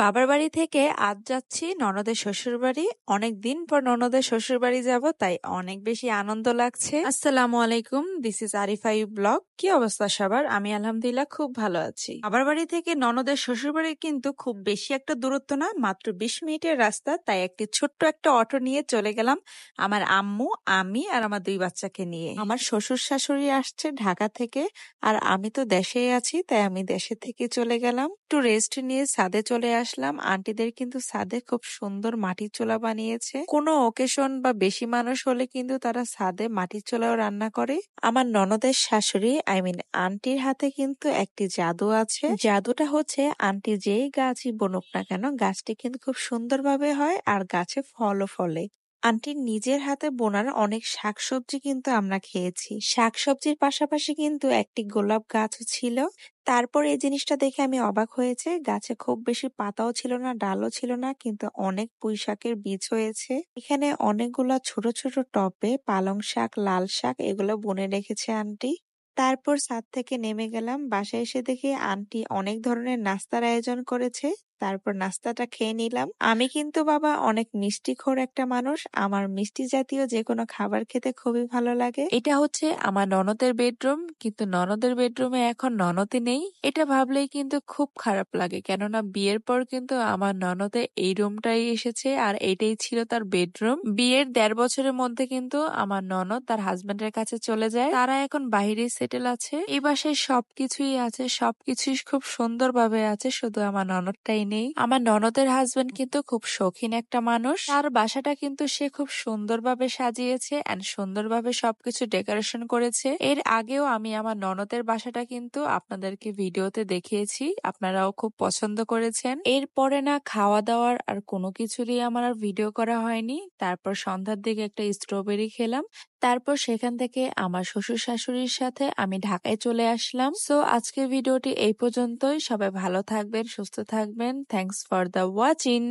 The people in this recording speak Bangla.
বাবার বাড়ি থেকে আজ যাচ্ছি ননদের শ্বশুরবাড়ি। অনেকদিন পর ননদের শ্বশুরবাড়ি যাব, তাই অনেক বেশি আনন্দ লাগছে। আসসালামু আলাইকুম, this is Arifa you blog. কি অবস্থা সবার? আমি আলহামদুলিল্লাহ খুব ভালো আছি। বাবার বাড়ি থেকে ননদের শ্বশুরবাড়ি কিন্তু খুব বেশি একটা দূরত্ব না, মাত্র 20 মিনিটের রাস্তা। তাই একটি ছোট্ট একটা অটো নিয়ে চলে গেলাম আমার আম্মু, আমি আর আমার 2 বাচ্চাকে নিয়ে। আমার শ্বশুর শাশুড়ি আসছে ঢাকা থেকে, আর আমি তো দেশেই আছি, তাই আমি দেশে থেকে চলে গেলাম। একটু রেস্ট নিয়ে ছাদে চলে আসলাম। আন্টিদের কিন্তু ছাদে খুব সুন্দর মাটির চুলা বানিয়েছে। কোনো অকেশন বা বেশি মানুষ হলে কিন্তু তারা ছাদে মাটির চুলাও রান্না করে। আমার ননদের শাশুড়ি আন্টির হাতে কিন্তু একটি জাদু আছে। জাদুটা হচ্ছে আন্টি যেই গাছই বুনুক না কেন, গাছটি কিন্তু খুব সুন্দরভাবে হয় আর গাছে ফলও ফলে। আন্টির নিজের হাতে বোনার অনেক শাকসবজি কিন্তু আমরা খেয়েছি। শাকসবজির পাশাপাশি কিন্তু একটি গোলাপ গাছও ছিল। তারপর এই জিনিসটা দেখে আমি অবাক হয়েছে, গাছে খুব বেশি পাতাও ছিল না, ডালও ছিল না, কিন্তু অনেক পুঁইশাকের বীজ হয়েছে। এখানে অনেকগুলা ছোট ছোট টবে পালং শাক, লাল শাক এগুলো বুনে রেখেছে আন্টি। তারপর ছাদ থেকে নেমে গেলাম। বাসায় এসে দেখি আন্টি অনেক ধরনের নাস্তার আয়োজন করেছে। তারপর নাস্তাটা খেয়ে নিলাম। আমি কিন্তু বাবা অনেক মিষ্টিখোর একটা মানুষ। আমার মিষ্টি জাতীয় যে কোনো খাবার খেতে খুবই ভালো লাগে। এটা হচ্ছে আমার ননদের বেডরুম, কিন্তু ননদের বেডরুমে এখন ননদই নেই। এটা ভাবলেই কিন্তু খুব খারাপ লাগে, কেননা বিয়ের পর কিন্তু আমার ননদে এই রুমটাই এসেছে আর এটাই ছিল তার বেডরুম। বিয়ের 1.5 বছরের মধ্যে কিন্তু আমার ননদ তার হাজবেন্ডের কাছে চলে যায়। তারা এখন বাইরে সেটেল আছে। এই বাসায় সবকিছুই আছে, সবকিছুই খুব সুন্দরভাবে আছে, শুধু আমার ননদটাই নেই। আমার ননদের হাজবেন্ড কিন্তু খুব শৌখিন একটা মানুষ। তার বাসাটা কিন্তু সে খুব সুন্দরভাবে সাজিয়েছে এন্ড সুন্দরভাবে সবকিছু ডেকোরেশন করেছে। এর আগেও আমি আমার ননদের বাসাটা কিন্তু আপনাদেরকে ভিডিওতে দেখিয়েছি, আপনারাও খুব পছন্দ করেছেন। এরপরে না খাওয়া দাওয়ার আর কোনো কিছুরই আমার আর ভিডিও করা হয়নি। তারপর সন্ধ্যার দিকে একটা স্ট্রবেরি খেলাম। তারপর সেখান থেকে আমার শ্বশুর শাশুড়ির সাথে আমি ঢাকায় চলে আসলাম। সো আজকের ভিডিওটি এই পর্যন্তই। সবাই ভালো থাকবেন, সুস্থ থাকবেন। Thanks for the watching.